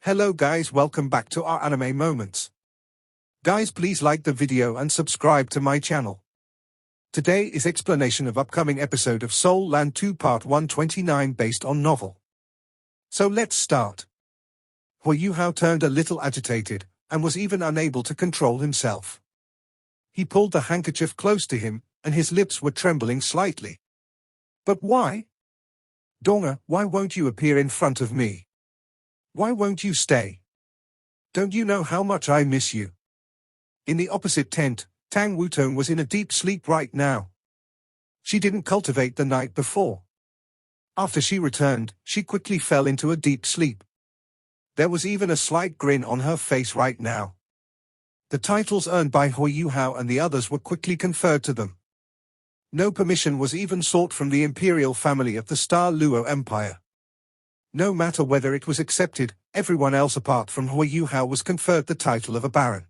Hello guys, welcome back to our anime moments. Guys, please like the video and subscribe to my channel. Today is explanation of upcoming episode of Soul Land 2 Part 129 based on novel. So let's start. Huayuhao turned a little agitated, and was even unable to control himself. He pulled the handkerchief close to him, and his lips were trembling slightly. But why? Donga, why won't you appear in front of me? Why won't you stay? Don't you know how much I miss you? In the opposite tent, Tang Wutong was in a deep sleep right now. She didn't cultivate the night before. After she returned, she quickly fell into a deep sleep. There was even a slight grin on her face right now. The titles earned by Huayuhao and the others were quickly conferred to them. No permission was even sought from the imperial family of the Star Luo Empire. No matter whether it was accepted, everyone else apart from Huayuhao was conferred the title of a baron.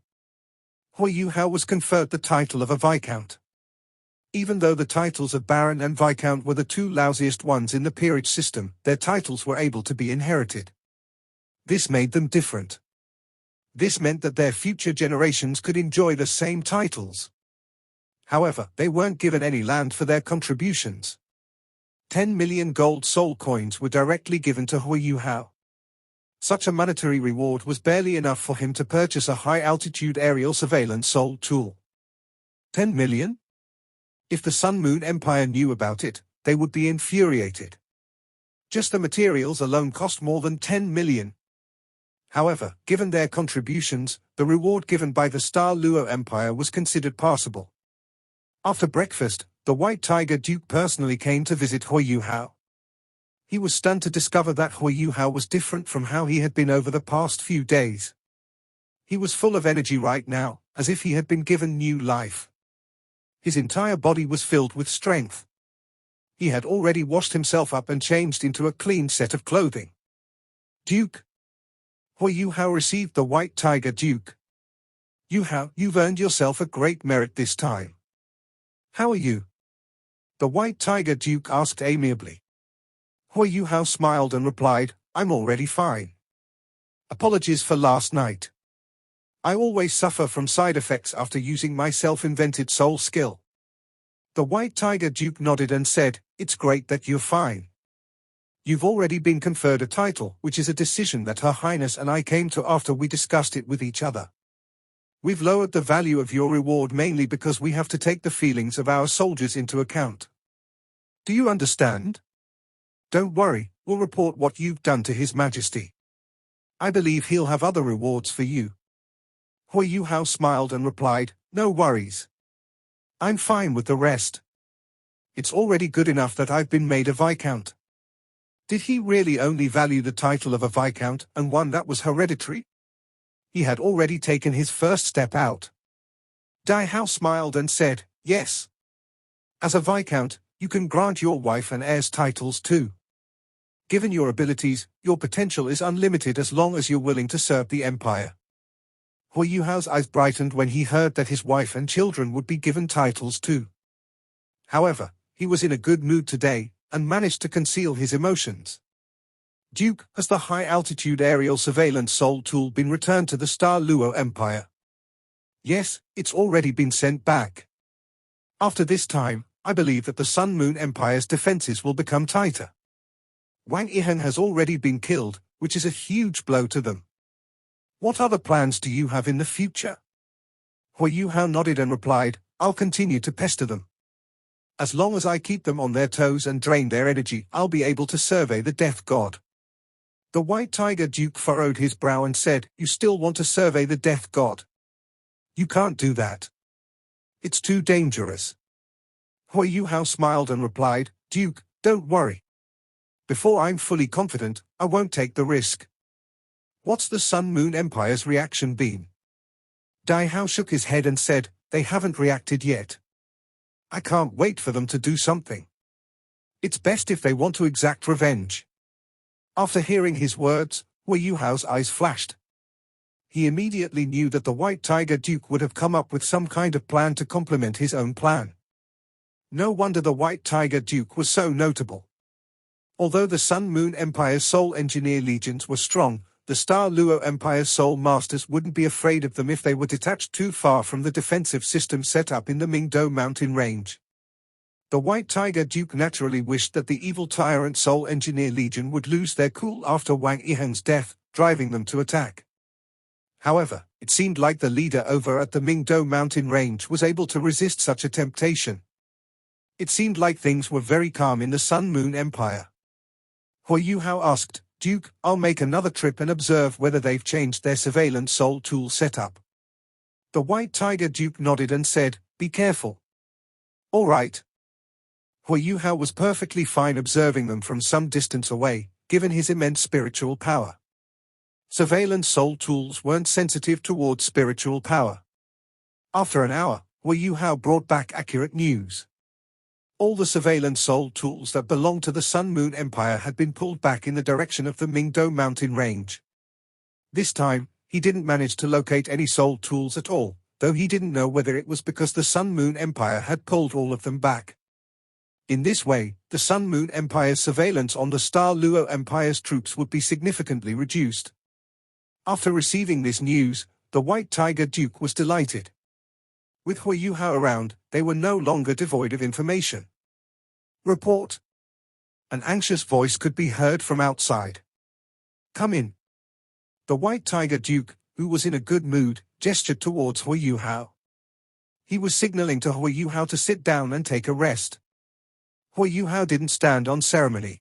Huayuhao was conferred the title of a viscount. Even though the titles of baron and viscount were the two lousiest ones in the peerage system, their titles were able to be inherited. This made them different. This meant that their future generations could enjoy the same titles. However, they weren't given any land for their contributions. 10 million gold soul coins were directly given to Huayuhao. Such a monetary reward was barely enough for him to purchase a high-altitude aerial surveillance soul tool. 10 million? If the Sun Moon Empire knew about it, they would be infuriated. Just the materials alone cost more than 10 million. However, given their contributions, the reward given by the Star Luo Empire was considered passable. After breakfast, the White Tiger Duke personally came to visit Huayuhao. He was stunned to discover that Huayuhao was different from how he had been over the past few days. He was full of energy right now, as if he had been given new life. His entire body was filled with strength. He had already washed himself up and changed into a clean set of clothing. Duke. Huayuhao received the White Tiger Duke. Yuhao, you've earned yourself a great merit this time. How are you? The White Tiger Duke asked amiably. Huayuhao smiled and replied, I'm already fine. Apologies for last night. I always suffer from side effects after using my self-invented soul skill. The White Tiger Duke nodded and said, it's great that you're fine. You've already been conferred a title, which is a decision that Her Highness and I came to after we discussed it with each other. We've lowered the value of your reward mainly because we have to take the feelings of our soldiers into account. Do you understand? Don't worry, we'll report what you've done to His Majesty. I believe he'll have other rewards for you. Huayuhao smiled and replied, no worries. I'm fine with the rest. It's already good enough that I've been made a viscount. Did he really only value the title of a viscount and one that was hereditary? He had already taken his first step out. Dai Hao smiled and said, yes. As a viscount, you can grant your wife and heirs titles too. Given your abilities, your potential is unlimited as long as you're willing to serve the empire. Huayuhao's eyes brightened when he heard that his wife and children would be given titles too. However, he was in a good mood today, and managed to conceal his emotions. Duke, has the high-altitude aerial surveillance soul tool been returned to the Star Luo Empire? Yes, it's already been sent back. After this time, I believe that the Sun Moon Empire's defenses will become tighter. Wang Yiheng has already been killed, which is a huge blow to them. What other plans do you have in the future? Huayuhao nodded and replied, I'll continue to pester them. As long as I keep them on their toes and drain their energy, I'll be able to survey the Death God. The White Tiger Duke furrowed his brow and said, you still want to survey the Death God? You can't do that. It's too dangerous. Huayuhao smiled and replied, Duke, don't worry. Before I'm fully confident, I won't take the risk. What's the Sun Moon Empire's reaction been? Dai Hao shook his head and said, they haven't reacted yet. I can't wait for them to do something. It's best if they want to exact revenge. After hearing his words, Huayuhao's eyes flashed. He immediately knew that the White Tiger Duke would have come up with some kind of plan to complement his own plan. No wonder the White Tiger Duke was so notable. Although the Sun Moon Empire's soul engineer legions were strong, the Star Luo Empire's Soul Masters wouldn't be afraid of them if they were detached too far from the defensive system set up in the Mingdo mountain range. The White Tiger Duke naturally wished that the evil tyrant Soul Engineer Legion would lose their cool after Wang Yihan's death, driving them to attack. However, it seemed like the leader over at the Mingdo mountain range was able to resist such a temptation. It seemed like things were very calm in the Sun Moon Empire. Hui Yuhao asked, "Duke, I'll make another trip and observe whether they've changed their surveillance soul tool setup." The White Tiger Duke nodded and said, "Be careful." "All right." Hui Yuhao was perfectly fine observing them from some distance away, given his immense spiritual power. Surveillance soul tools weren't sensitive towards spiritual power. After an hour, Hui Yuhao brought back accurate news. All the surveillance soul tools that belonged to the Sun Moon Empire had been pulled back in the direction of the Mingdo mountain range. This time, he didn't manage to locate any soul tools at all, though he didn't know whether it was because the Sun Moon Empire had pulled all of them back. In this way, the Sun Moon Empire's surveillance on the Star Luo Empire's troops would be significantly reduced. After receiving this news, the White Tiger Duke was delighted. With Hui Yuhao around, they were no longer devoid of information. "Report." An anxious voice could be heard from outside. "Come in." The White Tiger Duke, who was in a good mood, gestured towards Hui Yuhao. He was signaling to Hui Yuhao to sit down and take a rest. Hui Yuhao didn't stand on ceremony.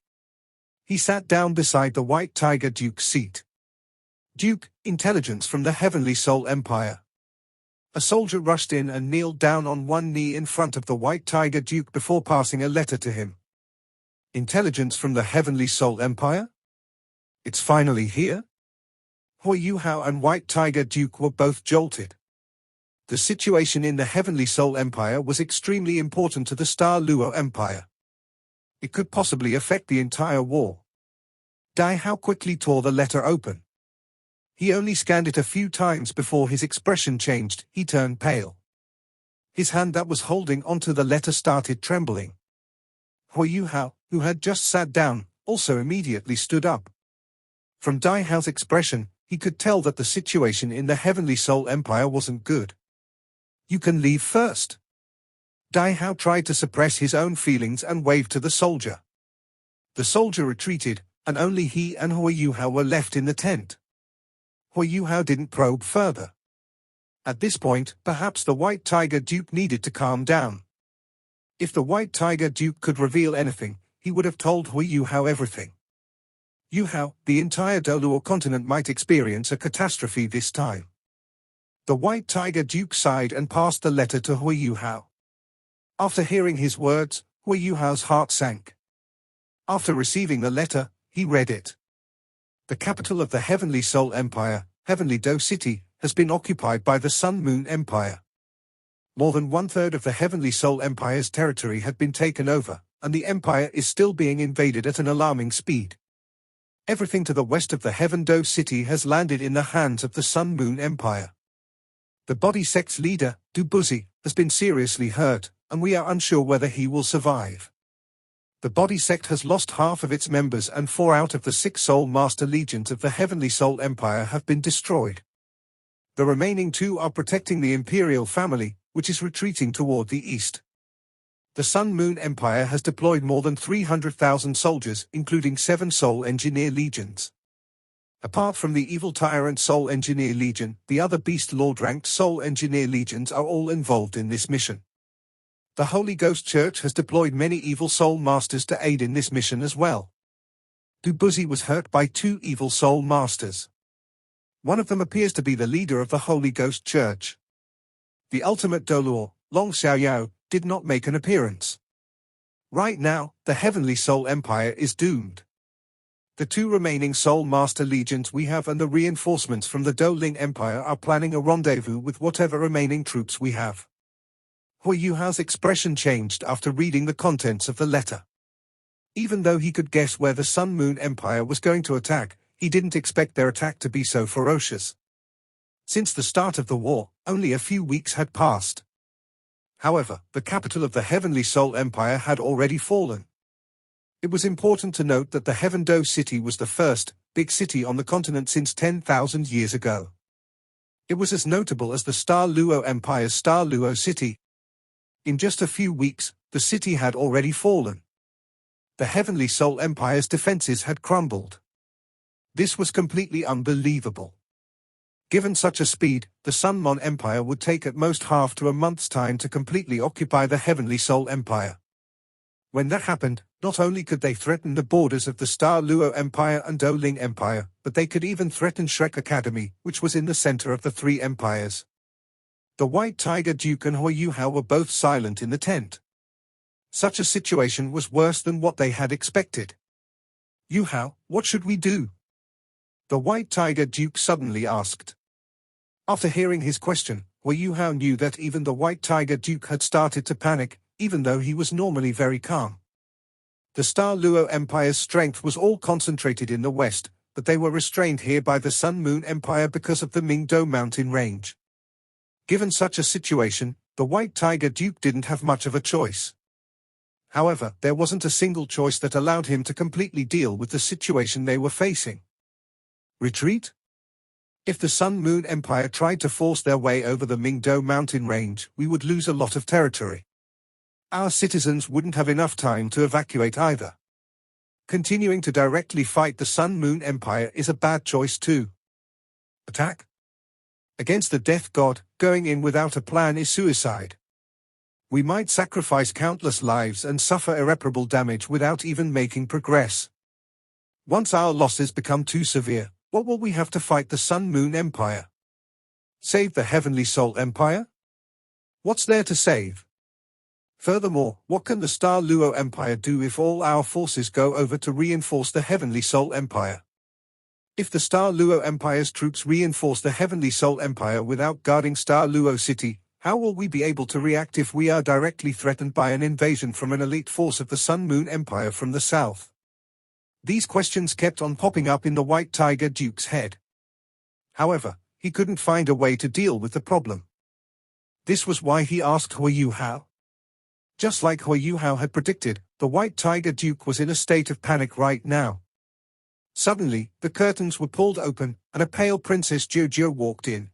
He sat down beside the White Tiger Duke's seat. "Duke, intelligence from the Heavenly Soul Empire." A soldier rushed in and kneeled down on one knee in front of the White Tiger Duke before passing a letter to him. "Intelligence from the Heavenly Soul Empire? It's finally here?" Hui Yuhao and White Tiger Duke were both jolted. The situation in the Heavenly Soul Empire was extremely important to the Star Luo Empire. It could possibly affect the entire war. Dai Hao quickly tore the letter open. He only scanned it a few times before his expression changed. He turned pale. His hand that was holding onto the letter started trembling. Hui Yuhao, who had just sat down, also immediately stood up. From Dai Hao's expression, he could tell that the situation in the Heavenly Soul Empire wasn't good. "You can leave first." Dai Hao tried to suppress his own feelings and waved to the soldier. The soldier retreated, and only he and Hui Yuhao were left in the tent. Hui Yuhao didn't probe further. At this point, perhaps the White Tiger Duke needed to calm down. If the White Tiger Duke could reveal anything, he would have told Hui Yuhao everything. "Yuhao, the entire Doluo continent might experience a catastrophe this time." The White Tiger Duke sighed and passed the letter to Hui Yuhao. After hearing his words, Hui Yuhao's heart sank. After receiving the letter, he read it. The capital of the Heavenly Soul Empire, Heavenly Do City, has been occupied by the Sun Moon Empire. More than 1/3 of the Heavenly Soul Empire's territory had been taken over, and the empire is still being invaded at an alarming speed. Everything to the west of the Heaven Do City has landed in the hands of the Sun Moon Empire. The body sect's leader, Du Buzi, has been seriously hurt, and we are unsure whether he will survive. The body sect has lost half of its members and 4 out of the 6 Soul Master Legions of the Heavenly Soul Empire have been destroyed. The remaining 2 are protecting the Imperial family, which is retreating toward the east. The Sun Moon Empire has deployed more than 300,000 soldiers, including 7 Soul Engineer Legions. Apart from the evil tyrant Soul Engineer Legion, the other Beast Lord-ranked Soul Engineer Legions are all involved in this mission. The Holy Ghost Church has deployed many evil soul masters to aid in this mission as well. Du Buzi was hurt by 2 evil soul masters. One of them appears to be the leader of the Holy Ghost Church. The ultimate Doluo, Long Xiaoyao, did not make an appearance. Right now, the Heavenly Soul Empire is doomed. The 2 remaining Soul Master Legions we have and the reinforcements from the Doling Empire are planning a rendezvous with whatever remaining troops we have. Hui Yuhao's expression changed after reading the contents of the letter. Even though he could guess where the Sun Moon Empire was going to attack, he didn't expect their attack to be so ferocious. Since the start of the war, only a few weeks had passed. However, the capital of the Heavenly Soul Empire had already fallen. It was important to note that the Heaven-Do city was the first big city on the continent since 10,000 years ago. It was as notable as the Star Luo Empire's Star Luo city. In just a few weeks, the city had already fallen. The Heavenly Soul Empire's defenses had crumbled. This was completely unbelievable. Given such a speed, the Sunmon Empire would take at most half to a month's time to completely occupy the Heavenly Soul Empire. When that happened, not only could they threaten the borders of the Star Luo Empire and Do Ling Empire, but they could even threaten Shrek Academy, which was in the center of the three empires. The White Tiger Duke and Hui Yuhao were both silent in the tent. Such a situation was worse than what they had expected. "Yuhao, what should we do?" the White Tiger Duke suddenly asked. After hearing his question, Hui Yuhao knew that even the White Tiger Duke had started to panic, even though he was normally very calm. The Star Luo Empire's strength was all concentrated in the west, but they were restrained here by the Sun Moon Empire because of the Mingdo mountain range. Given such a situation, the White Tiger Duke didn't have much of a choice. However, there wasn't a single choice that allowed him to completely deal with the situation they were facing. Retreat? If the Sun Moon Empire tried to force their way over the Mingdo mountain range, we would lose a lot of territory. Our citizens wouldn't have enough time to evacuate either. Continuing to directly fight the Sun Moon Empire is a bad choice too. Attack? Against the Death God, going in without a plan is suicide. We might sacrifice countless lives and suffer irreparable damage without even making progress. Once our losses become too severe, what will we have to fight the Sun Moon Empire? Save the Heavenly Soul Empire? What's there to save? Furthermore, what can the Star Luo Empire do if all our forces go over to reinforce the Heavenly Soul Empire? If the Star Luo Empire's troops reinforce the Heavenly Soul Empire without guarding Star Luo City, how will we be able to react if we are directly threatened by an invasion from an elite force of the Sun Moon Empire from the south? These questions kept on popping up in the White Tiger Duke's head. However, he couldn't find a way to deal with the problem. This was why he asked Hui Yuhao. Just like Hui Yuhao had predicted, the White Tiger Duke was in a state of panic right now. Suddenly, the curtains were pulled open, and a pale Princess Jojo walked in.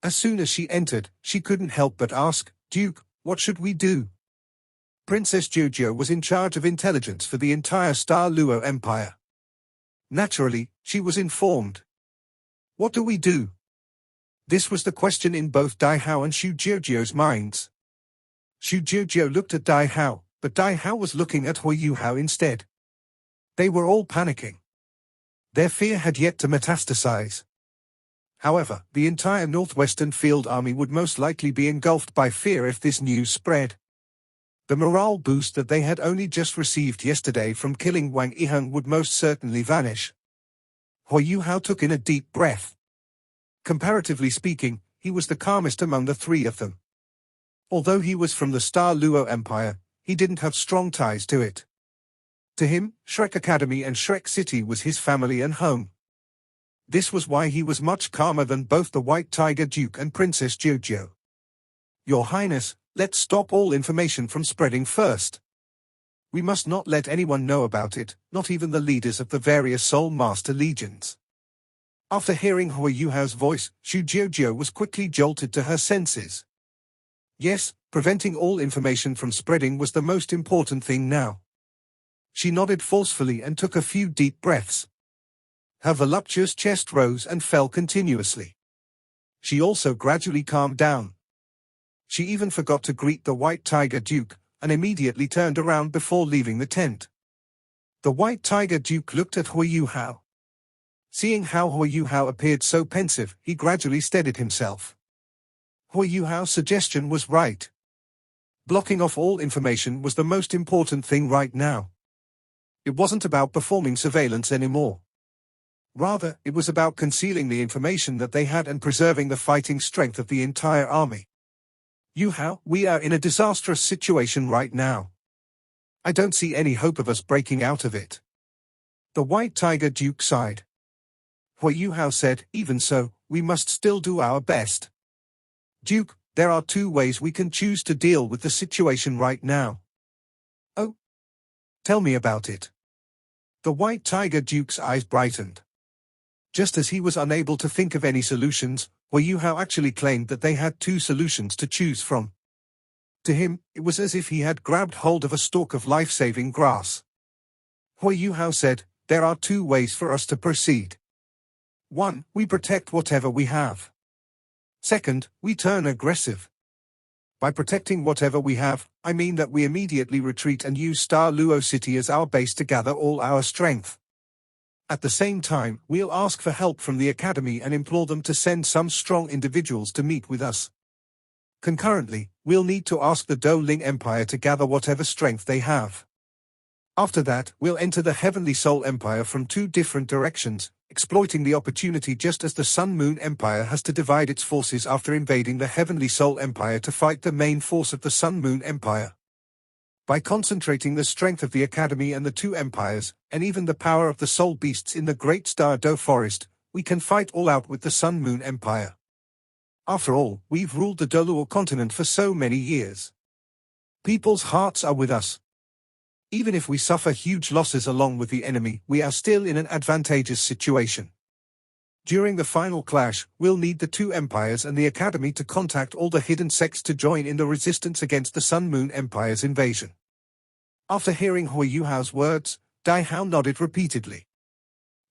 As soon as she entered, she couldn't help but ask, "Duke, what should we do?" Princess Jojo was in charge of intelligence for the entire Star Luo Empire. Naturally, she was informed. What do we do? This was the question in both Dai Hao and Xu Jojo's minds. Xu Jojo looked at Dai Hao, but Dai Hao was looking at Hui Yuhao instead. They were all panicking. Their fear had yet to metastasize. However, the entire Northwestern Field Army would most likely be engulfed by fear if this news spread. The morale boost that they had only just received yesterday from killing Wang Yiheng would most certainly vanish. Hui Yuhao took in a deep breath. Comparatively speaking, he was the calmest among the three of them. Although he was from the Star Luo Empire, he didn't have strong ties to it. To him, Shrek Academy and Shrek City was his family and home. This was why he was much calmer than both the White Tiger Duke and Princess Jojo. "Your Highness, let's stop all information from spreading first. We must not let anyone know about it, not even the leaders of the various Soul Master Legions." After hearing Hui Yuhao's voice, Xu Jojo was quickly jolted to her senses. Yes, preventing all information from spreading was the most important thing now. She nodded forcefully and took a few deep breaths. Her voluptuous chest rose and fell continuously. She also gradually calmed down. She even forgot to greet the White Tiger Duke, and immediately turned around before leaving the tent. The White Tiger Duke looked at Hui Yuhao. Seeing how Hui Yuhao appeared so pensive, he gradually steadied himself. Hui Yuhao's suggestion was right. Blocking off all information was the most important thing right now. It wasn't about performing surveillance anymore. Rather, it was about concealing the information that they had and preserving the fighting strength of the entire army. "Yuhao, we are in a disastrous situation right now. I don't see any hope of us breaking out of it." The White Tiger Duke sighed. Hui Yuhao said, "Even so, we must still do our best. Duke, there are two ways we can choose to deal with the situation right now." "Oh? Tell me about it. The White Tiger Duke's eyes brightened. Just as he was unable to think of any solutions, Hui Yuhao actually claimed that they had two solutions to choose from. To him, it was as if he had grabbed hold of a stalk of life-saving grass. Hui Yuhao said, "There are two ways for us to proceed. 1. We protect whatever we have. 2nd, we turn aggressive. By protecting whatever we have, I mean that we immediately retreat and use Star Luo City as our base to gather all our strength. At the same time, we'll ask for help from the Academy and implore them to send some strong individuals to meet with us. Concurrently, we'll need to ask the Douling Empire to gather whatever strength they have. After that, we'll enter the Heavenly Soul Empire from two different directions, exploiting the opportunity just as the Sun Moon Empire has to divide its forces after invading the Heavenly Soul Empire to fight the main force of the Sun Moon Empire. By concentrating the strength of the Academy and the two empires, and even the power of the Soul Beasts in the Great Star Do Forest, we can fight all out with the Sun Moon Empire. After all, we've ruled the Doluo continent for so many years. People's hearts are with us. Even if we suffer huge losses along with the enemy, we are still in an advantageous situation. During the final clash, we'll need the two empires and the Academy to contact all the hidden sects to join in the resistance against the Sun Moon Empire's invasion." After hearing Hui Yuhao's words, Dai Hao nodded repeatedly.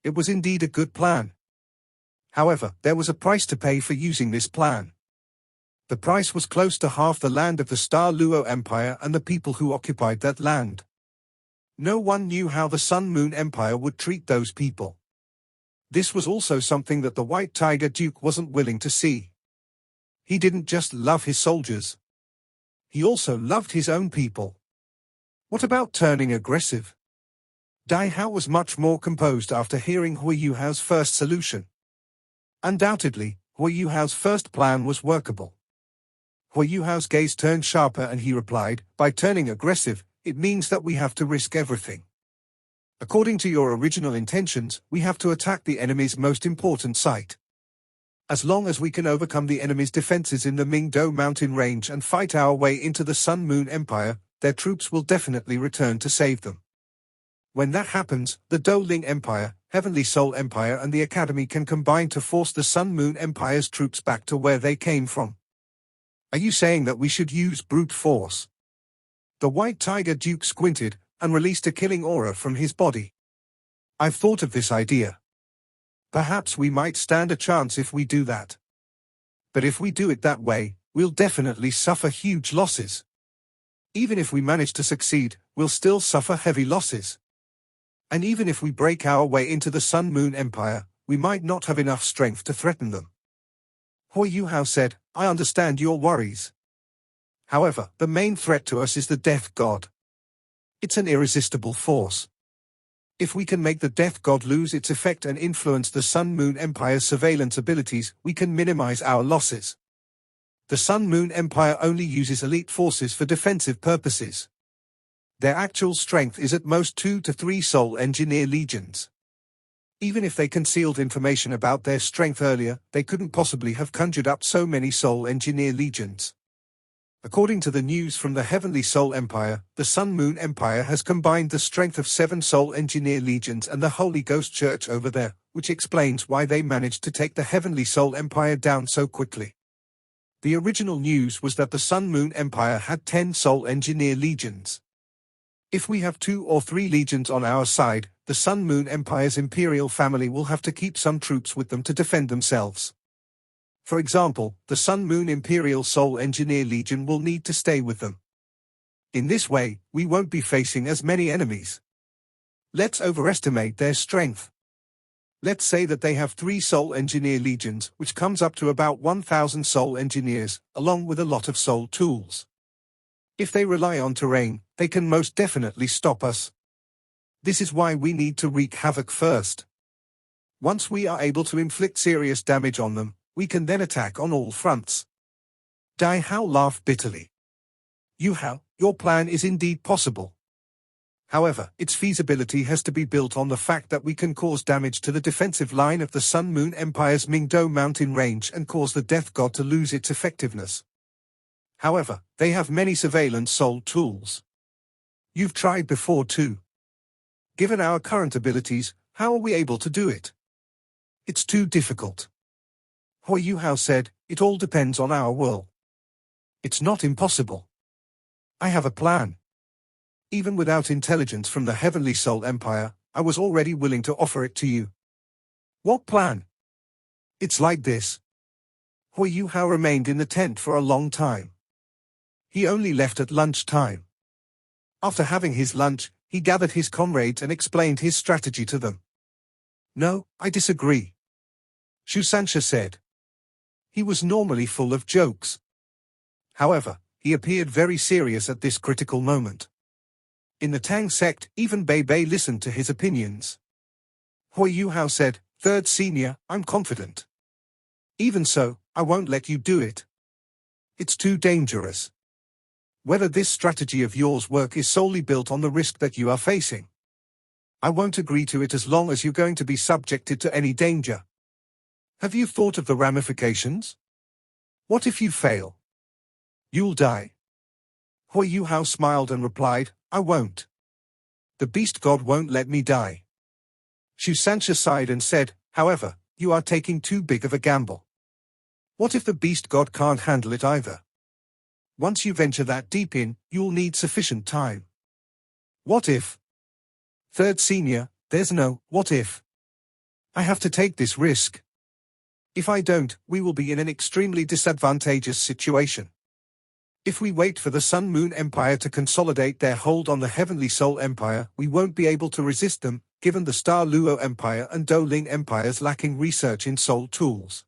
It was indeed a good plan. However, there was a price to pay for using this plan. The price was close to half the land of the Star Luo Empire and the people who occupied that land. No one knew how the Sun Moon Empire would treat those people. This was also something that the White Tiger Duke wasn't willing to see. He didn't just love his soldiers. He also loved his own people. What about turning aggressive? Dai Hao was much more composed after hearing Hui Yuhao's first solution. Undoubtedly, Hui Yuhao's first plan was workable. Hui Yuhao's gaze turned sharper and he replied, "By turning aggressive, it means that we have to risk everything. According to your original intentions, we have to attack the enemy's most important site. As long as we can overcome the enemy's defenses in the Mingdo mountain range and fight our way into the Sun Moon Empire, their troops will definitely return to save them. When that happens, the Douling Empire, Heavenly Soul Empire and the Academy can combine to force the Sun Moon Empire's troops back to where they came from." "Are you saying that we should use brute force?" The White Tiger Duke squinted and released a killing aura from his body. "I've thought of this idea. Perhaps we might stand a chance if we do that. But if we do it that way, we'll definitely suffer huge losses. Even if we manage to succeed, we'll still suffer heavy losses. And even if we break our way into the Sun Moon Empire, we might not have enough strength to threaten them." Hui Yuhao said, "I understand your worries. However, the main threat to us is the Death God. It's an irresistible force. If we can make the Death God lose its effect and influence the Sun Moon Empire's surveillance abilities, we can minimize our losses. The Sun Moon Empire only uses elite forces for defensive purposes. Their actual strength is at most 2 to 3 Soul Engineer Legions. Even if they concealed information about their strength earlier, they couldn't possibly have conjured up so many Soul Engineer Legions. According to the news from the Heavenly Soul Empire, the Sun Moon Empire has combined the strength of 7 Soul Engineer Legions and the Holy Ghost Church over there, which explains why they managed to take the Heavenly Soul Empire down so quickly. The original news was that the Sun Moon Empire had 10 Soul Engineer Legions. If we have 2 or 3 legions on our side, the Sun Moon Empire's imperial family will have to keep some troops with them to defend themselves. For example, the Sun Moon Imperial Soul Engineer Legion will need to stay with them. In this way, we won't be facing as many enemies. Let's overestimate their strength. Let's say that they have 3 Soul Engineer Legions, which comes up to about 1,000 Soul Engineers, along with a lot of Soul tools. If they rely on terrain, they can most definitely stop us. This is why we need to wreak havoc first. Once we are able to inflict serious damage on them, we can then attack on all fronts." Dai Hao laughed bitterly. "Yuhao, your plan is indeed possible. However, its feasibility has to be built on the fact that we can cause damage to the defensive line of the Sun Moon Empire's Mingdo mountain range and cause the Death God to lose its effectiveness. However, they have many surveillance soul tools. You've tried before too. Given our current abilities, how are we able to do it? It's too difficult. Hui Yuhao said, it all depends on our will. It's not impossible. I have a plan. Even without intelligence from the Heavenly Soul Empire, I was already willing to offer it to you. What plan? It's like this. Hui Yuhao remained in the tent for a long time. He only left at lunchtime. After having his lunch, he gathered his comrades and explained his strategy to them. No, I disagree. Shu Sanxia said. He was normally full of jokes. However, he appeared very serious at this critical moment. In the Tang sect, even Bei Bei listened to his opinions. Hui Yuhao said, Third Senior, I'm confident. Even so, I won't let you do it. It's too dangerous. Whether this strategy of yours work is solely built on the risk that you are facing. I won't agree to it as long as you're going to be subjected to any danger. Have you thought of the ramifications? What if you fail? You'll die. Hui Yuhao smiled and replied, I won't. The beast god won't let me die. Shu Sanxia sighed and said, however, you are taking too big of a gamble. What if the beast god can't handle it either? Once you venture that deep in, you'll need sufficient time. What if? Third Senior, there's no what if. I have to take this risk. If I don't, we will be in an extremely disadvantageous situation. If we wait for the Sun Moon Empire to consolidate their hold on the Heavenly Soul Empire, we won't be able to resist them, given the Star Luo Empire and Do Ling Empires lacking research in soul tools.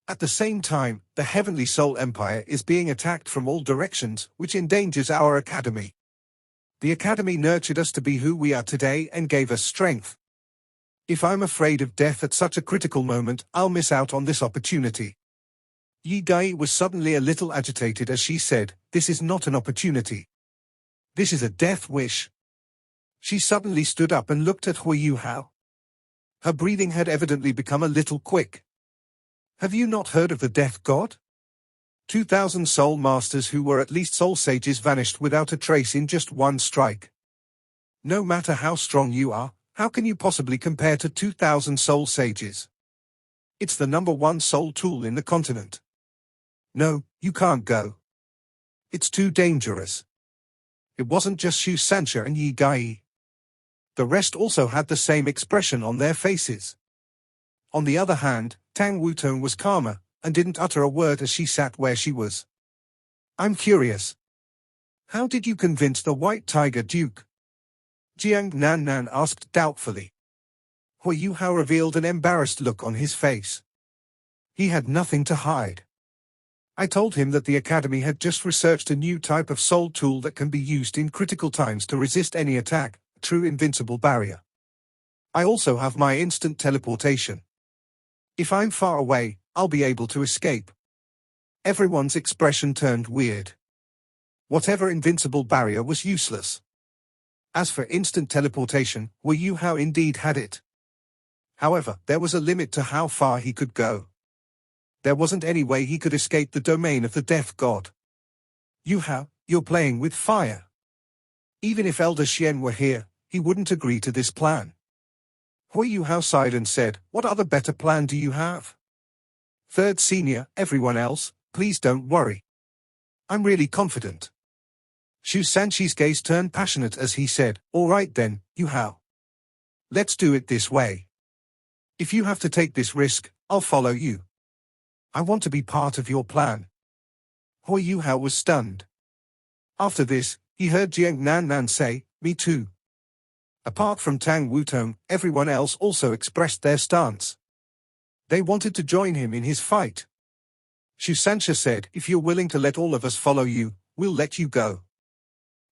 At the same time, the Heavenly Soul Empire is being attacked from all directions, which endangers our academy. The academy nurtured us to be who we are today and gave us strength. If I'm afraid of death at such a critical moment, I'll miss out on this opportunity. Yi Dai was suddenly a little agitated as she said, this is not an opportunity. This is a death wish. She suddenly stood up and looked at Hui Yuhao. Her breathing had evidently become a little quick. Have you not heard of the death god? 2,000 soul masters who were at least soul sages vanished without a trace in just one strike. No matter how strong you are, how can you possibly compare to 2,000 soul sages? It's the #1 soul tool in the continent. No, you can't go. It's too dangerous. It wasn't just Shu Sanxia and Yi Gai. The rest also had the same expression on their faces. On the other hand, Tang Wutong was calmer, and didn't utter a word as she sat where she was. I'm curious. How did you convince the White Tiger Duke? Jiang Nan asked doubtfully. Hui Yuhao revealed an embarrassed look on his face. He had nothing to hide. I told him that the Academy had just researched a new type of soul tool that can be used in critical times to resist any attack, a true invincible barrier. I also have my instant teleportation. If I'm far away, I'll be able to escape. Everyone's expression turned weird. Whatever invincible barrier was useless. As for instant teleportation, Hui Yuhao indeed had it. However, there was a limit to how far he could go. There wasn't any way he could escape the domain of the death god. Yuhao, you're playing with fire. Even if Elder Xian were here, he wouldn't agree to this plan. Hui Yuhao sighed and said, what other better plan do you have? Third Senior, everyone else, please don't worry. I'm really confident. Shu Sanxi's gaze turned passionate as he said, all right then, Yuhao. Let's do it this way. If you have to take this risk, I'll follow you. I want to be part of your plan. Hui Yuhao was stunned. After this, he heard Jiang Nan say, me too. Apart from Tang Wutong, everyone else also expressed their stance. They wanted to join him in his fight. Shu Sanxia said, if you're willing to let all of us follow you, we'll let you go.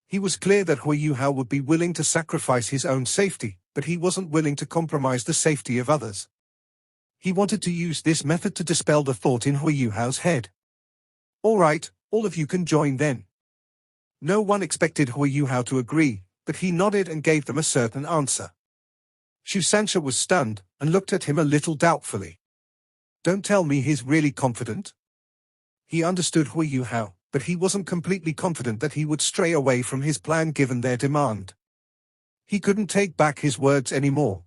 He was clear that Hui Yuhao would be willing to sacrifice his own safety, but he wasn't willing to compromise the safety of others. He wanted to use this method to dispel the thought in Hui Yuhao's head. All right, all of you can join then. No one expected Hui Yuhao to agree, but he nodded and gave them a certain answer. Shu Sanxia was stunned, and looked at him a little doubtfully. Don't tell me he's really confident. He understood Hui Yuhao, but he wasn't completely confident that he would stray away from his plan given their demand. He couldn't take back his words anymore.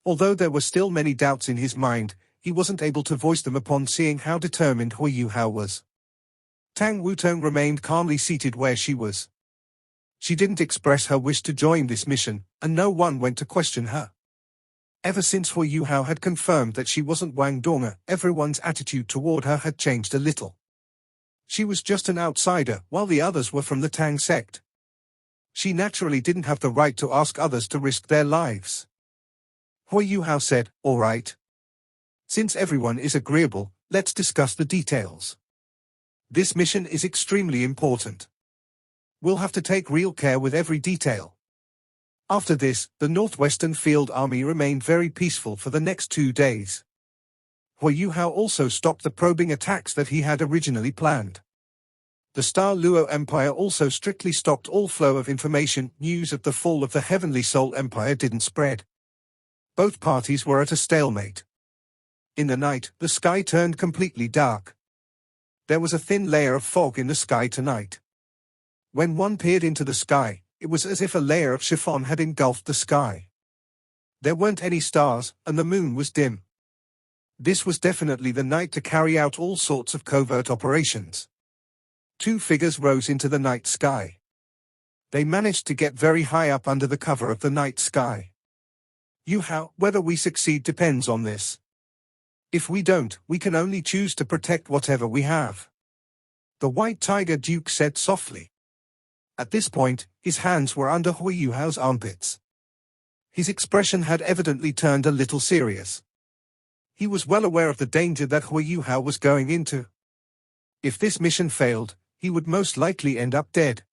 Although there were still many doubts in his mind, he wasn't able to voice them upon seeing how determined Hui Yuhao was. Tang Wutong remained calmly seated where she was. She didn't express her wish to join this mission, and no one went to question her. Ever since Hui Yuhao had confirmed that she wasn't Wang Donga, everyone's attitude toward her had changed a little. She was just an outsider, while the others were from the Tang sect. She naturally didn't have the right to ask others to risk their lives. Hui Yuhao said, "All right. Since everyone is agreeable, let's discuss the details. This mission is extremely important. We'll have to take real care with every detail." After this, the Northwestern Field Army remained very peaceful for the next 2 days. Hui Yuhao also stopped the probing attacks that he had originally planned. The Star Luo Empire also strictly stopped all flow of information. News of the fall of the Heavenly Soul Empire didn't spread. Both parties were at a stalemate. In the night, the sky turned completely dark. There was a thin layer of fog in the sky tonight. When one peered into the sky, it was as if a layer of chiffon had engulfed the sky. There weren't any stars, and the moon was dim. This was definitely the night to carry out all sorts of covert operations. 2 figures rose into the night sky. They managed to get very high up under the cover of the night sky. Yuhao, whether we succeed depends on this. If we don't, we can only choose to protect whatever we have. The White Tiger Duke said softly. At this point, his hands were under Hui Yuhao's armpits. His expression had evidently turned a little serious. He was well aware of the danger that Hui Yuhao was going into. If this mission failed, he would most likely end up dead.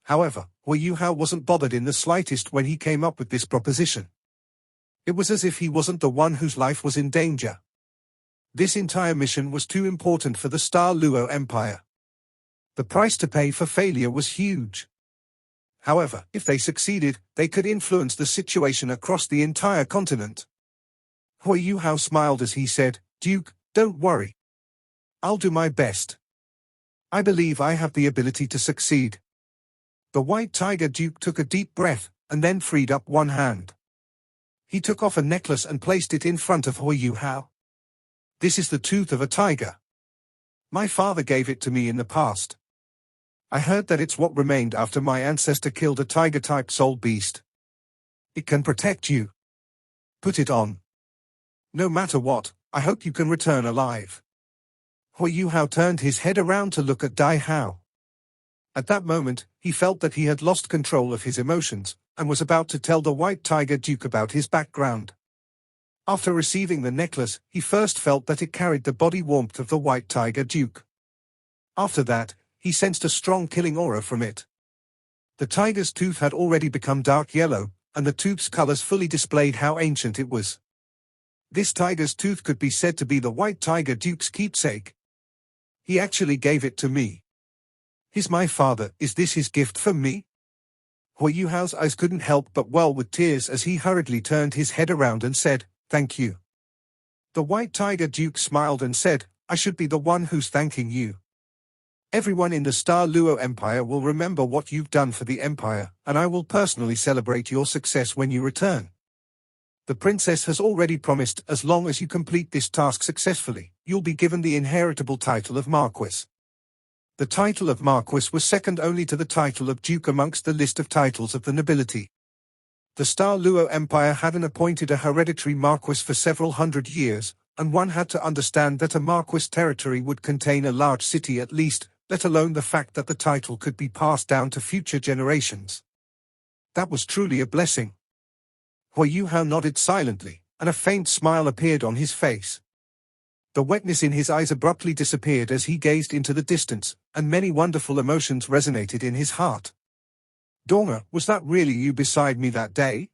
However, Hui Yuhao wasn't bothered in the slightest when he came up with this proposition. It was as if he wasn't the one whose life was in danger. This entire mission was too important for the Star Luo Empire. The price to pay for failure was huge. However, if they succeeded, they could influence the situation across the entire continent. Hui Yuhao smiled as he said, "Duke, don't worry. I'll do my best. I believe I have the ability to succeed." The White Tiger Duke took a deep breath, and then freed up one hand. He took off a necklace and placed it in front of Hui Yuhao. "This is the tooth of a tiger. My father gave it to me in the past. I heard that it's what remained after my ancestor killed a tiger-type soul beast. It can protect you. Put it on. No matter what, I hope you can return alive." Hui Yuhao turned his head around to look at Dai Hao. At that moment, he felt that he had lost control of his emotions, and was about to tell the White Tiger Duke about his background. After receiving the necklace, he first felt that it carried the body warmth of the White Tiger Duke. After that, he sensed a strong killing aura from it. The tiger's tooth had already become dark yellow, and the tooth's colors fully displayed how ancient it was. This tiger's tooth could be said to be the White Tiger Duke's keepsake. He actually gave it to me. He's my father. Is this his gift for me? Hui Yuhao's eyes couldn't help but well with tears as he hurriedly turned his head around and said, "Thank you." The White Tiger Duke smiled and said, "I should be the one who's thanking you. Everyone in the Star Luo Empire will remember what you've done for the Empire, and I will personally celebrate your success when you return. The princess has already promised as long as you complete this task successfully, you'll be given the inheritable title of Marquis." The title of Marquis was second only to the title of Duke amongst the list of titles of the nobility. The Star Luo Empire hadn't appointed a hereditary Marquis for several hundred years, and one had to understand that a Marquis territory would contain a large city at least, let alone the fact that the title could be passed down to future generations. That was truly a blessing. Hui Yuhao nodded silently, and a faint smile appeared on his face. The wetness in his eyes abruptly disappeared as he gazed into the distance, and many wonderful emotions resonated in his heart. "Donga, was that really you beside me that day?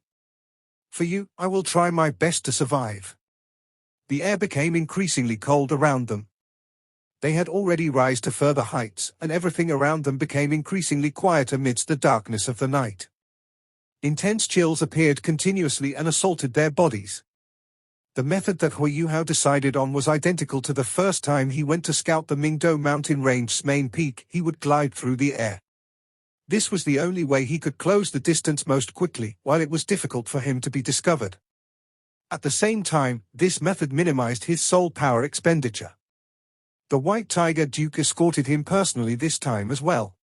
For you, I will try my best to survive." The air became increasingly cold around them. They had already risen to further heights, and everything around them became increasingly quiet amidst the darkness of the night. Intense chills appeared continuously and assaulted their bodies. The method that Hui Yuhao decided on was identical to the first time he went to scout the Mingdo mountain range's main peak. He would glide through the air. This was the only way he could close the distance most quickly, while it was difficult for him to be discovered. At the same time, this method minimized his soul power expenditure. The White Tiger Duke escorted him personally this time as well.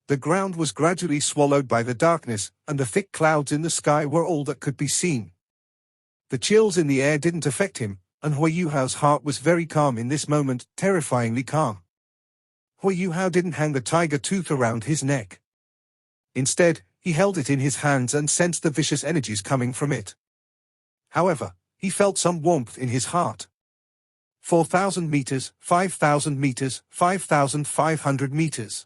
The ground was gradually swallowed by the darkness, and the thick clouds in the sky were all that could be seen. The chills in the air didn't affect him, and Hui Yuhao's heart was very calm in this moment, terrifyingly calm. Hui Yuhao didn't hang the tiger tooth around his neck. Instead, he held it in his hands and sensed the vicious energies coming from it. However, he felt some warmth in his heart. 4,000 meters, 5,000 meters, 5,500 meters.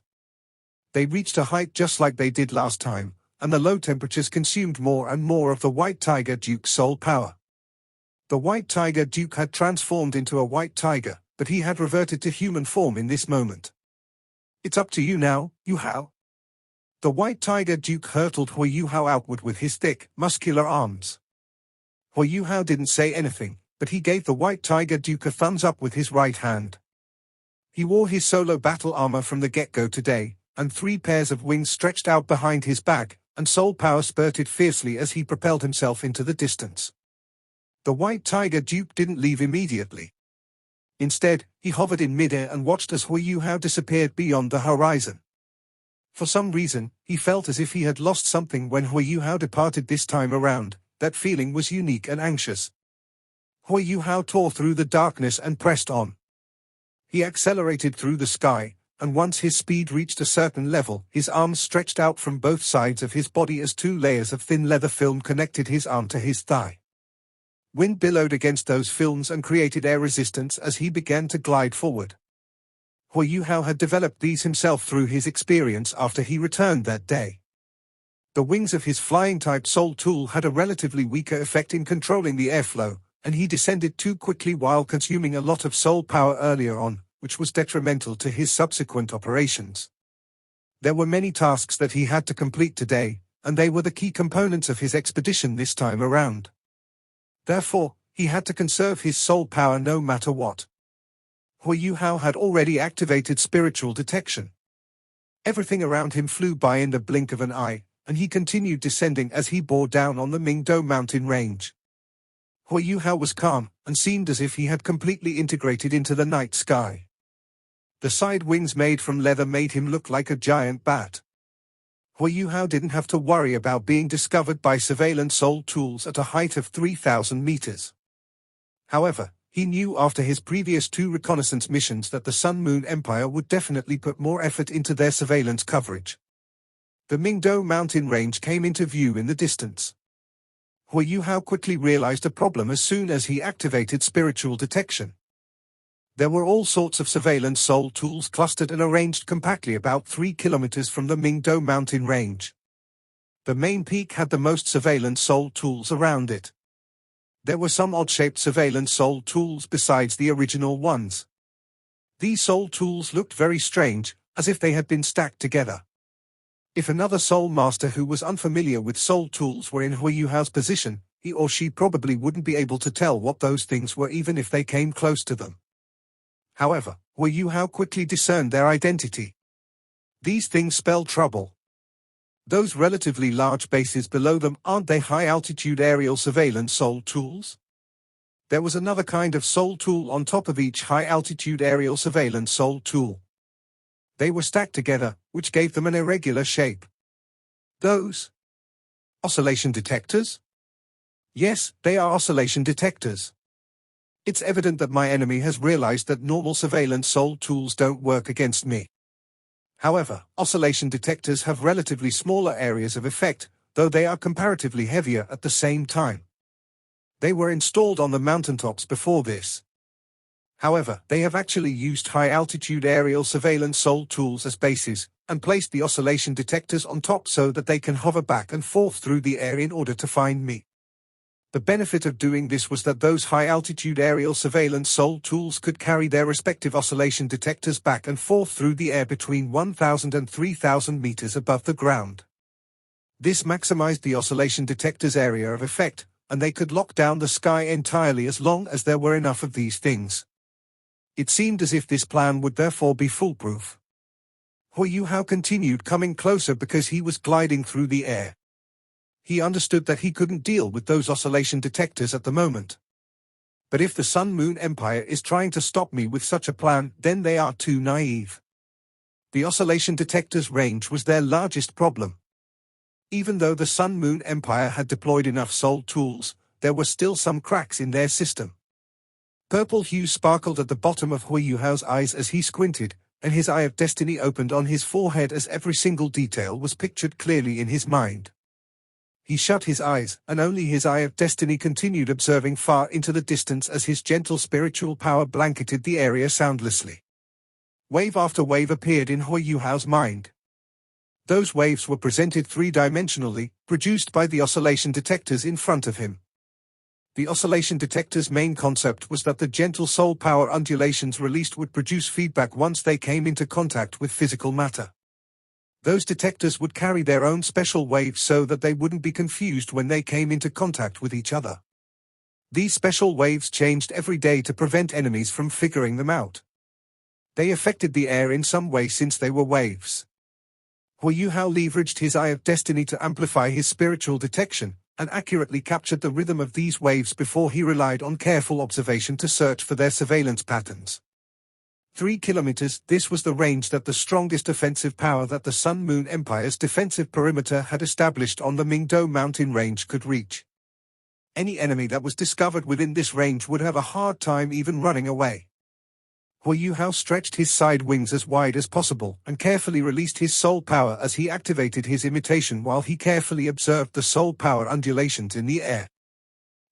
They reached a height just like they did last time, and the low temperatures consumed more and more of the White Tiger Duke's soul power. The White Tiger Duke had transformed into a white tiger, but he had reverted to human form in this moment. "It's up to you now, Yuhao." The White Tiger Duke hurtled Hui Yuhao outward with his thick, muscular arms. Hui Yuhao didn't say anything, but he gave the White Tiger Duke a thumbs up with his right hand. He wore his solo battle armor from the get-go today, and 3 pairs of wings stretched out behind his back, and soul power spurted fiercely as he propelled himself into the distance. The White Tiger Duke didn't leave immediately. Instead, he hovered in midair and watched as Hui Yuhao disappeared beyond the horizon. For some reason, he felt as if he had lost something when Hui Yuhao departed this time around. That feeling was unique and anxious. Hui Yuhao tore through the darkness and pressed on. He accelerated through the sky, and once his speed reached a certain level, his arms stretched out from both sides of his body as 2 layers of thin leather film connected his arm to his thigh. Wind billowed against those films and created air resistance as he began to glide forward. Hui Yuhao had developed these himself through his experience after he returned that day. The wings of his flying-type soul tool had a relatively weaker effect in controlling the airflow, and he descended too quickly while consuming a lot of soul power earlier on, which was detrimental to his subsequent operations. There were many tasks that he had to complete today, and they were the key components of his expedition this time around. Therefore, he had to conserve his soul power no matter what. Hui Yuhao had already activated spiritual detection. Everything around him flew by in the blink of an eye, and he continued descending as he bore down on the Mingdo mountain range. Hui Yuhao was calm, and seemed as if he had completely integrated into the night sky. The side wings made from leather made him look like a giant bat. Hui Yuhao didn't have to worry about being discovered by surveillance soul tools at a height of 3,000 meters. However, he knew after his previous 2 reconnaissance missions that the Sun Moon Empire would definitely put more effort into their surveillance coverage. The Mingdo mountain range came into view in the distance. Hui Yuhao quickly realized a problem as soon as he activated spiritual detection. There were all sorts of surveillance soul tools clustered and arranged compactly about 3 kilometers from the Mingdo mountain range. The main peak had the most surveillance soul tools around it. There were some odd-shaped surveillance soul tools besides the original ones. These soul tools looked very strange, as if they had been stacked together. If another soul master who was unfamiliar with soul tools were in Hui Yuhao's position, he or she probably wouldn't be able to tell what those things were even if they came close to them. However, Hui Yuhao quickly discerned their identity. These things spell trouble. Those relatively large bases below them, aren't they high-altitude aerial surveillance soul tools? There was another kind of soul tool on top of each high-altitude aerial surveillance soul tool. They were stacked together, which gave them an irregular shape. Those oscillation detectors? Yes, they are oscillation detectors. It's evident that my enemy has realized that normal surveillance soul tools don't work against me. However, oscillation detectors have relatively smaller areas of effect, though they are comparatively heavier at the same time. They were installed on the mountaintops before this. However, they have actually used high-altitude aerial surveillance soul tools as bases, and placed the oscillation detectors on top so that they can hover back and forth through the air in order to find me. The benefit of doing this was that those high-altitude aerial surveillance soul tools could carry their respective oscillation detectors back and forth through the air between 1,000 and 3,000 meters above the ground. This maximized the oscillation detector's area of effect, and they could lock down the sky entirely as long as there were enough of these things. It seemed as if this plan would therefore be foolproof. Hu Yuhao continued coming closer because he was gliding through the air. He understood that he couldn't deal with those oscillation detectors at the moment. But if the Sun Moon Empire is trying to stop me with such a plan, then they are too naive. The oscillation detector's range was their largest problem. Even though the Sun Moon Empire had deployed enough soul tools, there were still some cracks in their system. Purple hue sparkled at the bottom of Hu Yuhao's eyes as he squinted, and his Eye of Destiny opened on his forehead as every single detail was pictured clearly in his mind. He shut his eyes, and only his Eye of Destiny continued observing far into the distance as his gentle spiritual power blanketed the area soundlessly. Wave after wave appeared in Hu Yuhao's mind. Those waves were presented three-dimensionally, produced by the oscillation detectors in front of him. The oscillation detector's main concept was that the gentle soul power undulations released would produce feedback once they came into contact with physical matter. Those detectors would carry their own special waves so that they wouldn't be confused when they came into contact with each other. These special waves changed every day to prevent enemies from figuring them out. They affected the air in some way since they were waves. Hu Yuhao leveraged his Eye of Destiny to amplify his spiritual detection, and accurately captured the rhythm of these waves before he relied on careful observation to search for their surveillance patterns. 3 kilometers, this was the range that the strongest offensive power that the Sun Moon Empire's defensive perimeter had established on the Mingdo mountain range could reach. Any enemy that was discovered within this range would have a hard time even running away. Hu Yuhao stretched his side wings as wide as possible and carefully released his soul power as he activated his imitation while he carefully observed the soul power undulations in the air.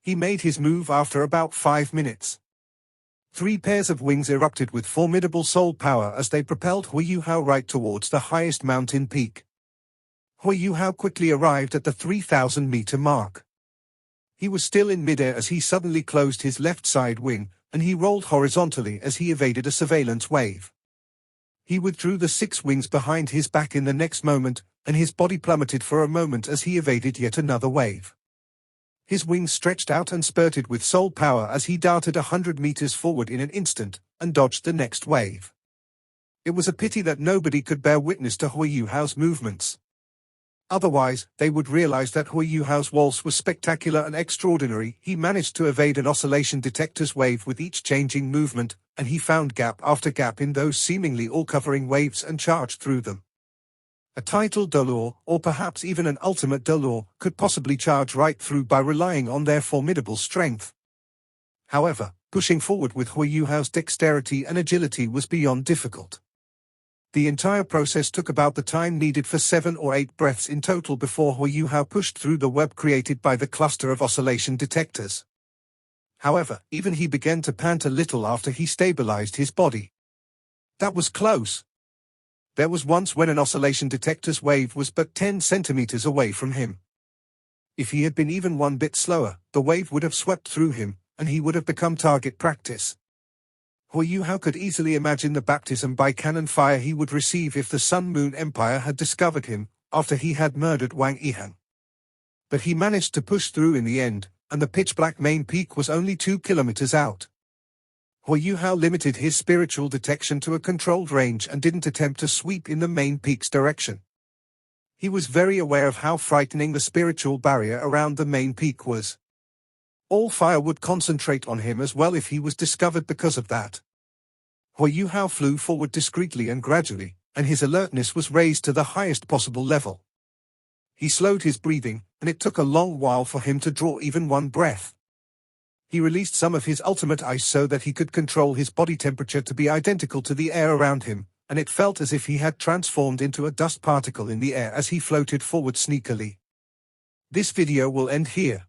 He made his move after about 5 minutes. 3 pairs of wings erupted with formidable soul power as they propelled Hu Yuhao right towards the highest mountain peak. Hu Yuhao quickly arrived at the 3,000-meter mark. He was still in midair as he suddenly closed his left side wing, and he rolled horizontally as he evaded a surveillance wave. He withdrew the 6 wings behind his back in the next moment, and his body plummeted for a moment as he evaded yet another wave. His wings stretched out and spurted with soul power as he darted 100 meters forward in an instant, and dodged the next wave. It was a pity that nobody could bear witness to Hu Yuhao's movements. Otherwise, they would realize that Hu Yuhao's waltz was spectacular and extraordinary. He managed to evade an oscillation detector's wave with each changing movement, and he found gap after gap in those seemingly all-covering waves and charged through them. A title Dolor, or perhaps even an ultimate Dolor, could possibly charge right through by relying on their formidable strength. However, pushing forward with Hu Yuhao's dexterity and agility was beyond difficult. The entire process took about the time needed for 7 or 8 breaths in total before Hu Yuhao pushed through the web created by the cluster of oscillation detectors. However, even he began to pant a little after he stabilized his body. That was close. There was once when an oscillation detector's wave was but 10 centimeters away from him. If he had been even one bit slower, the wave would have swept through him, and he would have become target practice. Hu Yuhao could easily imagine the baptism by cannon fire he would receive if the Sun Moon Empire had discovered him, after he had murdered Wang Yihan. But he managed to push through in the end, and the pitch-black main peak was only 2 kilometers out. Hu Yuhao limited his spiritual detection to a controlled range and didn't attempt to sweep in the main peak's direction. He was very aware of how frightening the spiritual barrier around the main peak was. All fire would concentrate on him as well if he was discovered because of that. Hu Yuhao flew forward discreetly and gradually, and his alertness was raised to the highest possible level. He slowed his breathing, and it took a long while for him to draw even one breath. He released some of his ultimate ice so that he could control his body temperature to be identical to the air around him, and it felt as if he had transformed into a dust particle in the air as he floated forward sneakily. This video will end here.